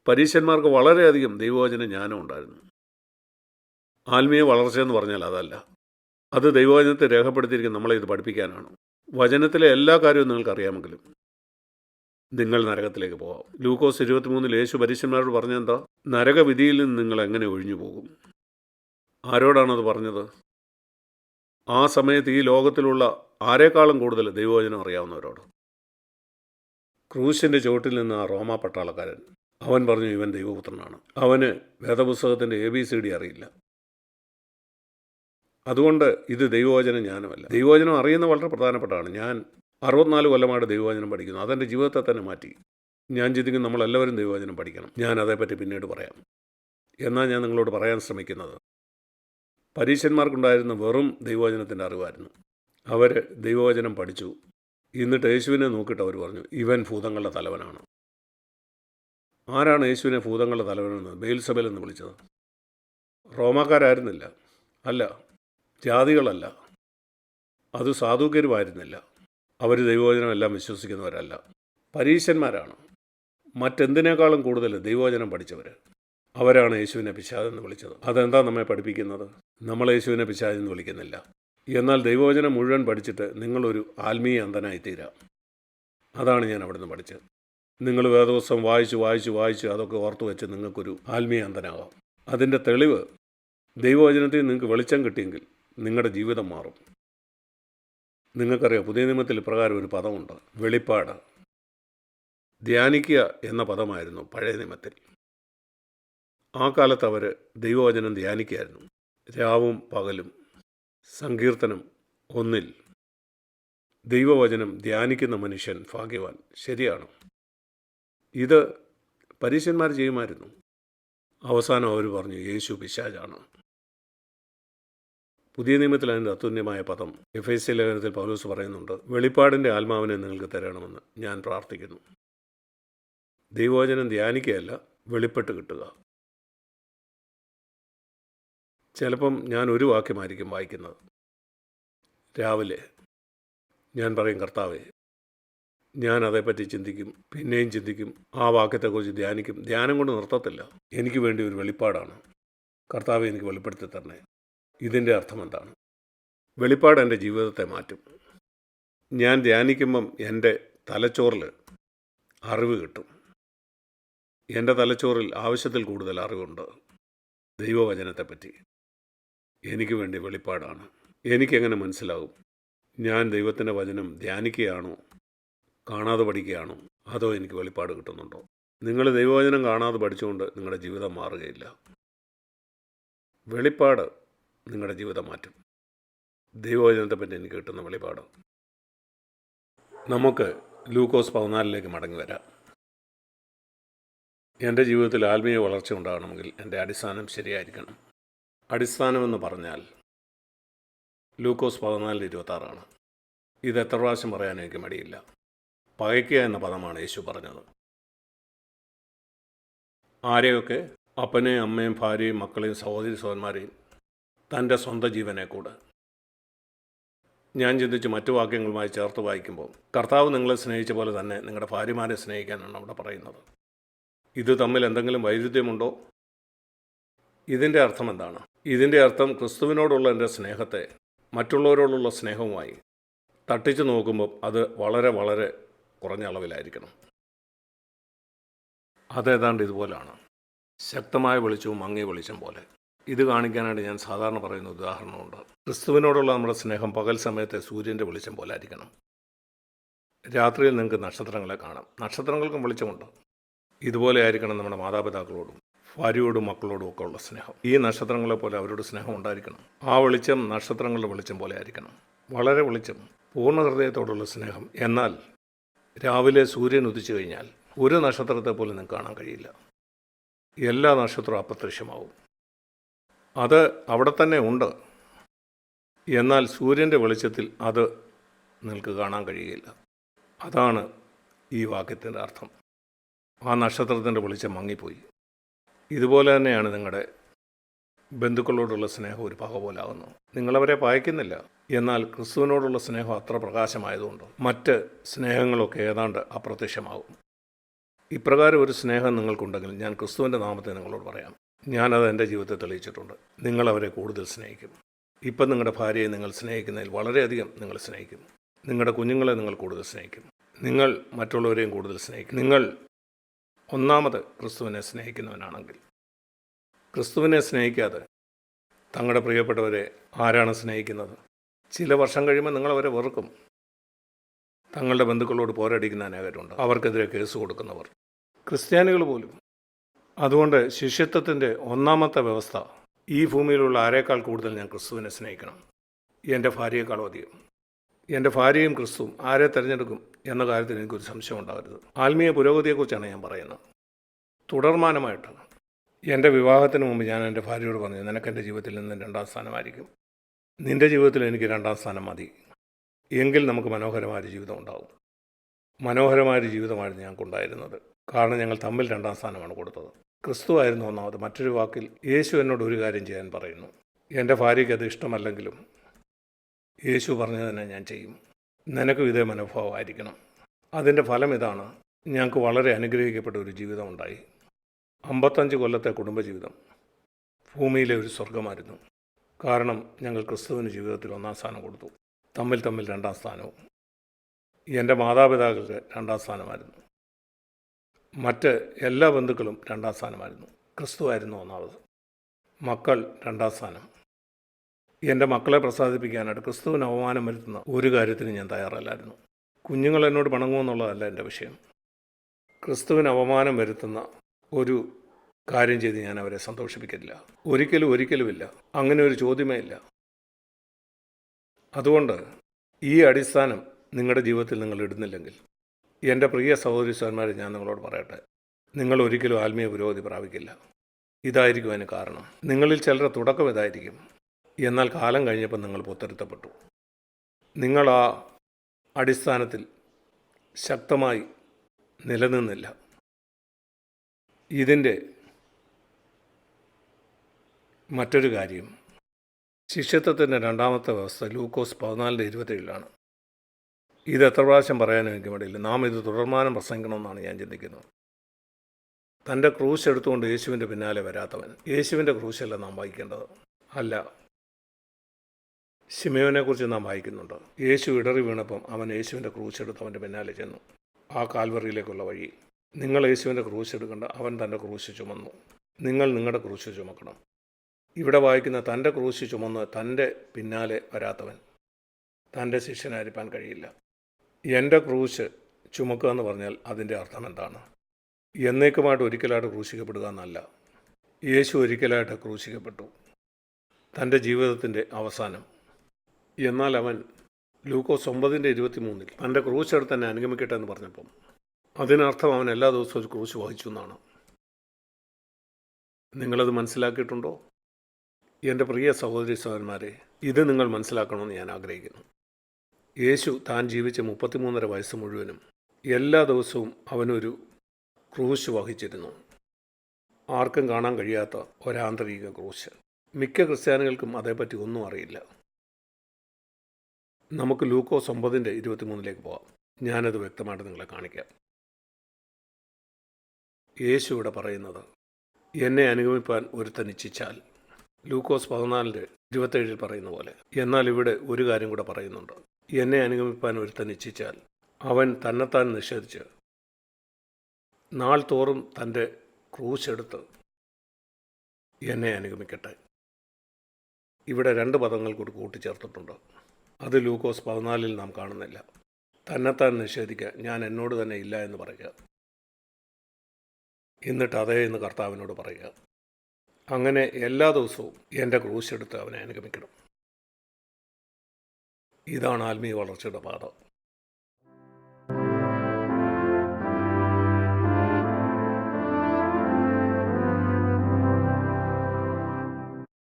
പരീശന്മാർക്ക് വളരെയധികം ദൈവവചന ജ്ഞാനം ഉണ്ടായിരുന്നു. ആത്മീയ വളർച്ചയെന്ന് പറഞ്ഞാൽ അതല്ല. അത് ദൈവവചനത്തെ രേഖപ്പെടുത്തിയിരിക്കുന്ന നമ്മളെ ഇത് പഠിപ്പിക്കാനാണ്. വചനത്തിലെ എല്ലാ കാര്യവും നിങ്ങൾക്കറിയാമെങ്കിലും നിങ്ങൾ നരകത്തിലേക്ക് പോകാം. ലൂക്കോസ് 23 യേശു പരീശന്മാരോട് പറഞ്ഞെന്താ? നരകവിധിയിൽ നിന്ന് നിങ്ങൾ എങ്ങനെ ഒഴിഞ്ഞു പോകും? ആരോടാണത് പറഞ്ഞത്? ആ സമയത്ത് ഈ ലോകത്തിലുള്ള ആരെക്കാളും കൂടുതൽ ദൈവവചനം അറിയാവുന്നവരോട്. ക്രൂശിൻ്റെ ചുവട്ടിൽ നിന്ന് ആ റോമാ പട്ടാളക്കാരൻ അവൻ പറഞ്ഞു ഇവൻ ദൈവപുത്രനാണ്. അവന് വേദപുസ്തകത്തിൻ്റെ ABCD അറിയില്ല. അതുകൊണ്ട് ഇത് ദൈവവചന ജ്ഞാനമല്ല. ദൈവവചനം അറിയുന്നത് വളരെ പ്രധാനപ്പെട്ടതാണ്. ഞാൻ 64 കൊല്ലമായിട്ട് ദൈവവചനം പഠിക്കുന്നു. അതെൻ്റെ ജീവിതത്തെ തന്നെ മാറ്റി. ഞാൻ ചിന്തിക്കും നമ്മളെല്ലാവരും ദൈവവചനം പഠിക്കണം. ഞാൻ അതേപ്പറ്റി പിന്നീട് പറയാം. എന്നാൽ ഞാൻ നിങ്ങളോട് പറയാൻ ശ്രമിക്കുന്നത്, പരീശന്മാർക്കുണ്ടായിരുന്ന വെറും ദൈവവചനത്തിൻ്റെ അറിവായിരുന്നു. അവർ ദൈവവചനം പഠിച്ചു. എന്നിട്ട് യേശുവിനെ നോക്കിയിട്ട് അവർ പറഞ്ഞു ഇവൻ ഭൂതങ്ങളുടെ തലവനാണ്. ആരാണ് യേശുവിനെ ഭൂതങ്ങളുടെ തലവനെന്ന് ബെയൽസെബൂൽ എന്ന് വിളിച്ചത്? റോമാക്കാരായിരുന്നില്ല. അല്ല. ജാതികളല്ല. അത് സാധുക്കരുമായിരുന്നില്ല. അവർ ദൈവവചനം എല്ലാം വിശ്വസിക്കുന്നവരല്ല. പരീശന്മാരാണ്. മറ്റെന്തിനേക്കാളും കൂടുതൽ ദൈവവചനം പഠിച്ചവർ. അവരാണ് യേശുവിനെ പിശാചെന്ന് വിളിച്ചത്. അതെന്താ നമ്മെ പഠിപ്പിക്കുന്നത്? നമ്മൾ യേശുവിനെ പിശാചെന്ന് വിളിക്കുന്നില്ല. എന്നാൽ ദൈവവചനം മുഴുവൻ പഠിച്ചിട്ട് നിങ്ങളൊരു ആത്മീയ അന്ധനായി തീരാം. അതാണ് ഞാൻ അവിടുന്ന് പഠിച്ചത്. നിങ്ങൾ വേദപുസ്തകം വായിച്ച് അതൊക്കെ ഓർത്തു വെച്ച് നിങ്ങൾക്കൊരു ആത്മീയ അന്ധനാകാം. അതിൻ്റെ തെളിവ് ദൈവവചനത്തിൽ നിങ്ങൾക്ക് വെളിച്ചം കിട്ടിയെങ്കിൽ നിങ്ങളുടെ ജീവിതം മാറും. നിങ്ങൾക്കറിയാം, പുതിയ നിയമത്തിൽ ഇപ്രകാരം ഒരു പദമുണ്ട്, വെളിപ്പാട്. ധ്യാനിക്കുക എന്ന പദമായിരുന്നു പഴയ നിയമത്തിൽ. ആ കാലത്ത് അവർ ദൈവവചനം ധ്യാനിക്കുകയായിരുന്നു. രാവും പകലും. സങ്കീർത്തനം 1 ദൈവവചനം ധ്യാനിക്കുന്ന മനുഷ്യൻ ഭാഗ്യവാൻ. ശരിയാണ്. ഇത് പരീശന്മാർ ചെയ്യുമായിരുന്നു. അവസാനം അവർ പറഞ്ഞു യേശു പിശാചാണ്. പുതിയ നിയമത്തിൽ അതിൻ്റെ അത്തുല്യമായ പദം എഫേസ്യ ലേഖനത്തിൽ പൗലോസ് പറയുന്നുണ്ട്, വെളിപ്പാടിൻ്റെ ആത്മാവിനെ നിങ്ങൾക്ക് തരണമെന്ന് ഞാൻ പ്രാർത്ഥിക്കുന്നു. ദൈവവചനം ധ്യാനിക്കുകയല്ല, വെളിപ്പെട്ട് കിട്ടുക. ചിലപ്പം ഞാൻ ഒരു വാക്യമായിരിക്കും വായിക്കുന്നത്. രാവിലെ ഞാൻ പറയും കർത്താവേ, ഞാൻ അതേപ്പറ്റി ചിന്തിക്കും, പിന്നെയും ചിന്തിക്കും, ആ വാക്യത്തെക്കുറിച്ച് ധ്യാനിക്കും. ധ്യാനം കൊണ്ട് നിർത്തത്തില്ല. എനിക്ക് വേണ്ടി ഒരു വെളിപ്പാടാണ്. കർത്താവെ എനിക്ക് വെളിപ്പെടുത്തി തരണേ. ഇതിൻ്റെ അർത്ഥം എന്താണ്? വെളിപ്പാട് എൻ്റെ ജീവിതത്തെ മാറ്റും. ഞാൻ ധ്യാനിക്കുമ്പം എൻ്റെ തലച്ചോറിൽ അറിവ് കിട്ടും. എൻ്റെ തലച്ചോറിൽ ആവശ്യത്തിൽ കൂടുതൽ അറിവുണ്ട് ദൈവവചനത്തെപ്പറ്റി. എനിക്ക് വേണ്ടി വെളിപ്പാടാണ്. എനിക്കെങ്ങനെ മനസ്സിലാകും ഞാൻ ദൈവത്തിൻ്റെ വചനം ധ്യാനിക്കുകയാണോ, കാണാതെ പഠിക്കുകയാണോ, അതോ എനിക്ക് വെളിപ്പാട് കിട്ടുന്നുണ്ടോ? നിങ്ങൾ ദൈവവചനം കാണാതെ പഠിച്ചുകൊണ്ട് നിങ്ങളുടെ ജീവിതം മാറുകയില്ല. വെളിപ്പാട് നിങ്ങളുടെ ജീവിതം മാറ്റും. ദൈവവചനത്തെപ്പറ്റി എനിക്ക് കിട്ടുന്ന വെളിപ്പാട്. നമുക്ക് ലൂക്കോസ് 14 മടങ്ങി വരാം. എൻ്റെ ജീവിതത്തിൽ ആത്മീയ വളർച്ച ഉണ്ടാകണമെങ്കിൽ എൻ്റെ അടിസ്ഥാനം ശരിയായിരിക്കണം. അടിസ്ഥാനമെന്ന് പറഞ്ഞാൽ ലൂക്കോസ് 14:26 ഇത് എത്ര പ്രാവശ്യം പറയാൻ എനിക്ക് മടിയില്ല. പകയ്ക്കുക എന്ന പദമാണ് യേശു പറഞ്ഞത്. ആരെയൊക്കെ? അപ്പനെയും അമ്മയും ഭാര്യയും മക്കളെയും സഹോദരി സഹോദരന്മാരെയും തൻ്റെ സ്വന്തം ജീവനെ കൂടെ. ഞാൻ ചിന്തിച്ച് മറ്റു വാക്യങ്ങളുമായി ചേർത്ത് വായിക്കുമ്പോൾ കർത്താവ് നിങ്ങളെ സ്നേഹിച്ച പോലെ തന്നെ നിങ്ങളുടെ ഭാര്യമാരെ സ്നേഹിക്കാനാണ് അവിടെ പറയുന്നത്. ഇത് തമ്മിൽ എന്തെങ്കിലും വൈരുദ്ധ്യമുണ്ടോ? ഇതിൻ്റെ അർത്ഥം എന്താണ്? ഇതിൻ്റെ അർത്ഥം ക്രിസ്തുവിനോടുള്ള എൻ്റെ സ്നേഹത്തെ മറ്റുള്ളവരോടുള്ള സ്നേഹവുമായി തട്ടിച്ചു നോക്കുമ്പോൾ അത് വളരെ വളരെ കുറഞ്ഞ അളവിലായിരിക്കണം. അതേതാണ്ട് ഇതുപോലാണ്. ശക്തമായ വെളിച്ചവും മങ്ങിയ വെളിച്ചം പോലെ. ഇത് കാണിക്കാനായിട്ട് ഞാൻ സാധാരണ പറയുന്ന ഉദാഹരണമുണ്ട്. ക്രിസ്തുവിനോടുള്ള നമ്മുടെ സ്നേഹം പകൽ സമയത്തെ സൂര്യൻ്റെ വെളിച്ചം പോലെ ആയിരിക്കണം. രാത്രിയിൽ നിങ്ങൾക്ക് നക്ഷത്രങ്ങളെ കാണാം. നക്ഷത്രങ്ങൾക്കും വെളിച്ചമുണ്ട്. ഇതുപോലെ ആയിരിക്കണം നമ്മുടെ മാതാപിതാക്കളോടും ഭാര്യയോടും മക്കളോടും ഒക്കെ ഉള്ള സ്നേഹം. ഈ നക്ഷത്രങ്ങളെ പോലെ അവരോട് സ്നേഹം ഉണ്ടായിരിക്കണം. ആ വെളിച്ചം നക്ഷത്രങ്ങളുടെ വെളിച്ചം പോലെ ആയിരിക്കണം. വളരെ വെളിച്ചം, പൂർണ്ണ ഹൃദയത്തോടുള്ള സ്നേഹം. എന്നാൽ രാവിലെ സൂര്യൻ ഉദിച്ചു കഴിഞ്ഞാൽ ഒരു നക്ഷത്രത്തെ പോലും നിങ്ങൾക്ക് കാണാൻ കഴിയില്ല. എല്ലാ നക്ഷത്രവും അപ്രത്യക്ഷമാവും. അത് അവിടെ തന്നെ ഉണ്ട്. എന്നാൽ സൂര്യൻ്റെ വെളിച്ചത്തിൽ അത് നിങ്ങൾക്ക് കാണാൻ കഴിയുകയില്ല. അതാണ് ഈ വാക്യത്തിൻ്റെ അർത്ഥം. ആ നക്ഷത്രത്തിൻ്റെ വെളിച്ചം മങ്ങിപ്പോയി. ഇതുപോലെ തന്നെയാണ് നിങ്ങളുടെ ബന്ധുക്കളോടുള്ള സ്നേഹം ഒരു പക പോലാകുന്നു. നിങ്ങളവരെ പായിക്കുന്നില്ല. എന്നാൽ ക്രിസ്തുവിനോടുള്ള സ്നേഹം അത്ര പ്രകാശമായതുകൊണ്ട് മറ്റ് സ്നേഹങ്ങളൊക്കെ ഏതാണ്ട് അപ്രത്യക്ഷമാകും. ഇപ്രകാരം ഒരു സ്നേഹം നിങ്ങൾക്കുണ്ടെങ്കിൽ ഞാൻ ക്രിസ്തുവിൻ്റെ നാമത്തെ നിങ്ങളോട് പറയാം. ഞാനത് എൻ്റെ ജീവിതത്തിൽ തെളിയിച്ചിട്ടുണ്ട്. നിങ്ങളവരെ കൂടുതൽ സ്നേഹിക്കും. ഇപ്പം നിങ്ങളുടെ ഭാര്യയെ നിങ്ങൾ സ്നേഹിക്കുന്നതിൽ വളരെയധികം നിങ്ങൾ സ്നേഹിക്കും. നിങ്ങളുടെ കുഞ്ഞുങ്ങളെ നിങ്ങൾ കൂടുതൽ സ്നേഹിക്കും. നിങ്ങൾ മറ്റുള്ളവരെയും കൂടുതൽ സ്നേഹിക്കും. നിങ്ങൾ ഒന്നാമത് ക്രിസ്തുവിനെ സ്നേഹിക്കുന്നവനാണെങ്കിൽ. ക്രിസ്തുവിനെ സ്നേഹിക്കാതെ തങ്ങളുടെ പ്രിയപ്പെട്ടവരെ ആരാണ് സ്നേഹിക്കുന്നത്? ചില വർഷം കഴിയുമ്പോൾ നിങ്ങളവരെ വെറുക്കും. തങ്ങളുടെ ബന്ധുക്കളോട് പോരടിക്കുന്ന അനേകരുണ്ട്. അവർക്കെതിരെ കേസ് കൊടുക്കുന്നവർ ക്രിസ്ത്യാനികൾ പോലും. അതുകൊണ്ട് ശിഷ്യത്വത്തിൻ്റെ ഒന്നാമത്തെ വ്യവസ്ഥ, ഈ ഭൂമിയിലുള്ള ആരേക്കാൾ കൂടുതൽ ഞാൻ ക്രിസ്തുവിനെ സ്നേഹിക്കണം. എൻ്റെ ഭാര്യയെക്കാളും അധികം. എൻ്റെ ഭാര്യയും ക്രിസ്തുവും ആരെ തിരഞ്ഞെടുക്കും എന്ന കാര്യത്തിൽ എനിക്കൊരു സംശയം ഉണ്ടാകരുത്. ആത്മീയ പുരോഗതിയെക്കുറിച്ചാണ് ഞാൻ പറയുന്നത്. തുടർമാനമായിട്ട് എൻ്റെ വിവാഹത്തിന് മുമ്പ് ഞാൻ എൻ്റെ ഭാര്യയോട് പറഞ്ഞു, നിനക്കെൻ്റെ ജീവിതത്തിൽ നിന്ന് 2ാം സ്ഥാനമായിരിക്കും. നിൻ്റെ ജീവിതത്തിൽ എനിക്ക് 2ാം സ്ഥാനം മതി. എങ്കിൽ നമുക്ക് മനോഹരമായൊരു ജീവിതം ഉണ്ടാകും. മനോഹരമായൊരു ജീവിതമായിരുന്നു ഞങ്ങൾക്കുണ്ടായിരുന്നത്. കാരണം ഞങ്ങൾ തമ്മിൽ 2ാം സ്ഥാനമാണ് കൊടുത്തത്. ക്രിസ്തു ആയിരുന്നു ഒന്നാമത്. മറ്റൊരു വാക്കിൽ യേശു എന്നോട് ഒരു കാര്യം ചെയ്യാൻ പറയുന്നു. എൻ്റെ ഭാര്യയ്ക്ക് അത് ഇഷ്ടമല്ലെങ്കിലും യേശു പറഞ്ഞത് തന്നെ ഞാൻ ചെയ്യും. നിനക്കും ഇതേ മനോഭാവമായിരിക്കണം. അതിൻ്റെ ഫലം ഇതാണ്. ഞങ്ങൾക്ക് വളരെ അനുഗ്രഹിക്കപ്പെട്ട ഒരു ജീവിതം ഉണ്ടായി. 55 കൊല്ലത്തെ കുടുംബജീവിതം ഭൂമിയിലെ ഒരു സ്വർഗമായിരുന്നു. കാരണം ഞങ്ങൾ ക്രിസ്തുവിന് ജീവിതത്തിൽ 1ാം സ്ഥാനം കൊടുത്തു. തമ്മിൽ 2ാം സ്ഥാനവും. എൻ്റെ മാതാപിതാക്കൾക്ക് 2ാം സ്ഥാനമായിരുന്നു. മറ്റ് എല്ലാ ബന്ധുക്കളും 2ാം സ്ഥാനമായിരുന്നു. ക്രിസ്തു ആയിരുന്നു ഒന്നാമത്. മക്കൾ 2ാം സ്ഥാനം. എൻ്റെ മക്കളെ പ്രസാദിപ്പിക്കാനായിട്ട് ക്രിസ്തുവിന് അവമാനം വരുത്തുന്ന ഒരു കാര്യത്തിന് ഞാൻ തയ്യാറല്ലായിരുന്നു. കുഞ്ഞുങ്ങൾ എന്നോട് പിണങ്ങുമെന്നുള്ളതല്ല എൻ്റെ വിഷയം. ക്രിസ്തുവിന് അവമാനം വരുത്തുന്ന ഒരു കാര്യം ചെയ്ത് ഞാൻ അവരെ സന്തോഷിപ്പിക്കില്ല. ഒരിക്കലുമില്ല. അങ്ങനെ ഒരു ചോദ്യമേ ഇല്ല. അതുകൊണ്ട് ഈ അടിസ്ഥാനം നിങ്ങളുടെ ജീവിതത്തിൽ നിങ്ങൾ ഇടുന്നില്ലെങ്കിൽ, എൻ്റെ പ്രിയ സഹോദരീസന്മാരെ, ഞാൻ നിങ്ങളോട് പറയട്ടെ, നിങ്ങൾ ഒരിക്കലും ആത്മീയ പുരോഗതി പ്രാപിക്കില്ല. ഇതായിരിക്കും അതിന് കാരണം. നിങ്ങളിൽ ചിലരുടെ തുടക്കം ഇതായിരിക്കും. എന്നാൽ കാലം കഴിഞ്ഞപ്പോൾ നിങ്ങൾ പൊത്തരുത്തപ്പെട്ടു. നിങ്ങൾ ആ അടിസ്ഥാനത്തിൽ ശക്തമായി നിലനിന്നില്ല. ഇതിൻ്റെ മറ്റൊരു കാര്യം, ശിഷ്യത്വത്തിൻ്റെ 2ാമത്തെ വ്യവസ്ഥ ലൂക്കോസ് 14:27 ഇത് എത്ര പ്രാവശ്യം പറയാനും എനിക്ക് മടിയില്ല. നാം ഇത് തുടർമാനം പ്രസംഗിക്കണമെന്നാണ് ഞാൻ ചിന്തിക്കുന്നത്. തൻ്റെ ക്രൂശ് എടുത്തുകൊണ്ട് യേശുവിൻ്റെ പിന്നാലെ വരാത്തവൻ. യേശുവിൻ്റെ ക്രൂശല്ല നാം വായിക്കേണ്ടത്. അല്ല, ശിമയോനെക്കുറിച്ച് നാം വായിക്കുന്നുണ്ട്. യേശു ഇടറി വീണപ്പം അവൻ യേശുവിൻ്റെ ക്രൂശ് എടുത്ത് അവൻ്റെ പിന്നാലെ ചെന്നു. ആ കാൽവറിയിലേക്കുള്ള വഴി. നിങ്ങൾ യേശുവിൻ്റെ ക്രൂശ് എടുക്കേണ്ട, അവൻ തൻ്റെ ക്രൂശ് ചുമന്നു. നിങ്ങൾ നിങ്ങളുടെ ക്രൂശ് ചുമക്കണം. ഇവിടെ വായിക്കുന്ന തൻ്റെ ക്രൂശ് ചുമന്ന് തൻ്റെ പിന്നാലെ വരാത്തവൻ തൻ്റെ ശിഷ്യനായിരിക്കാൻ കഴിയില്ല. എൻ്റെ ക്രൂശ് ചുമക്കുക എന്ന് പറഞ്ഞാൽ അതിൻ്റെ അർത്ഥം എന്താണ്? എന്നേക്കുമായിട്ട് ഒരിക്കലായിട്ട് ക്രൂശിക്കപ്പെടുക എന്നല്ല. യേശു ഒരിക്കലായിട്ട് ക്രൂശിക്കപ്പെട്ടു, തൻ്റെ ജീവിതത്തിൻ്റെ അവസാനം. എന്നാൽ അവൻ ലൂക്കോസ് 9:23 തൻ്റെ ക്രൂശെടുത്ത് തന്നെ അനുഗമിക്കട്ടെ എന്ന് പറഞ്ഞപ്പം അതിനർത്ഥം അവൻ എല്ലാ ദിവസവും ഒരു ക്രൂശ് വഹിച്ചു എന്നാണ്. നിങ്ങളത് മനസ്സിലാക്കിയിട്ടുണ്ടോ? എൻ്റെ പ്രിയ സഹോദരി സഹോദരന്മാരെ, ഇത് നിങ്ങൾ മനസ്സിലാക്കണമെന്ന് ഞാൻ ആഗ്രഹിക്കുന്നു. യേശു താൻ ജീവിച്ച 33.5 വയസ്സ് മുഴുവനും എല്ലാ ദിവസവും അവനൊരു ക്രൂശ് വഹിച്ചിരുന്നു. ആർക്കും കാണാൻ കഴിയാത്ത ഒരാന്തരിക ക്രൂശ്. മിക്ക ക്രിസ്ത്യാനികൾക്കും അതേപ്പറ്റി ഒന്നും അറിയില്ല. നമുക്ക് ലൂക്കോസ് 9:23 പോകാം. ഞാനത് വ്യക്തമായിട്ട് നിങ്ങളെ കാണിക്കാം. യേശു ഇവിടെ പറയുന്നത്, എന്നെ അനുഗമിപ്പാൻ ഒരുത്തൻ ഇച്ഛിച്ചാൽ, ലൂക്കോസ് 14:27 പറയുന്ന പോലെ. എന്നാൽ ഇവിടെ ഒരു കാര്യം കൂടെ പറയുന്നുണ്ട്. എന്നെ അനുഗമിപ്പാൻ ഒരുത്തൻ ഇച്ഛിച്ചാൽ അവൻ തന്നെത്താൻ നിഷേധിച്ച് നാൾ തോറും തൻ്റെ ക്രൂശെടുത്ത് എന്നെ അനുഗമിക്കട്ടെ. ഇവിടെ 2 പദങ്ങൾ കൂടി കൂട്ടിച്ചേർത്തിട്ടുണ്ട്. അത് ലൂക്കോസ് 14 നാം കാണുന്നില്ല. തന്നെത്താൻ നിഷേധിക്കുക, ഞാൻ എന്നോട് തന്നെ ഇല്ല എന്ന് പറയുക, എന്നിട്ട് അതേ എന്ന് കർത്താവിനോട് പറയുക. അങ്ങനെ എല്ലാ ദിവസവും എൻ്റെ ക്രൂശെടുത്ത് അവനെ അനുഗമിക്കണം. ഇതാണ് ആത്മീയ വളർച്ചയുടെ പാത.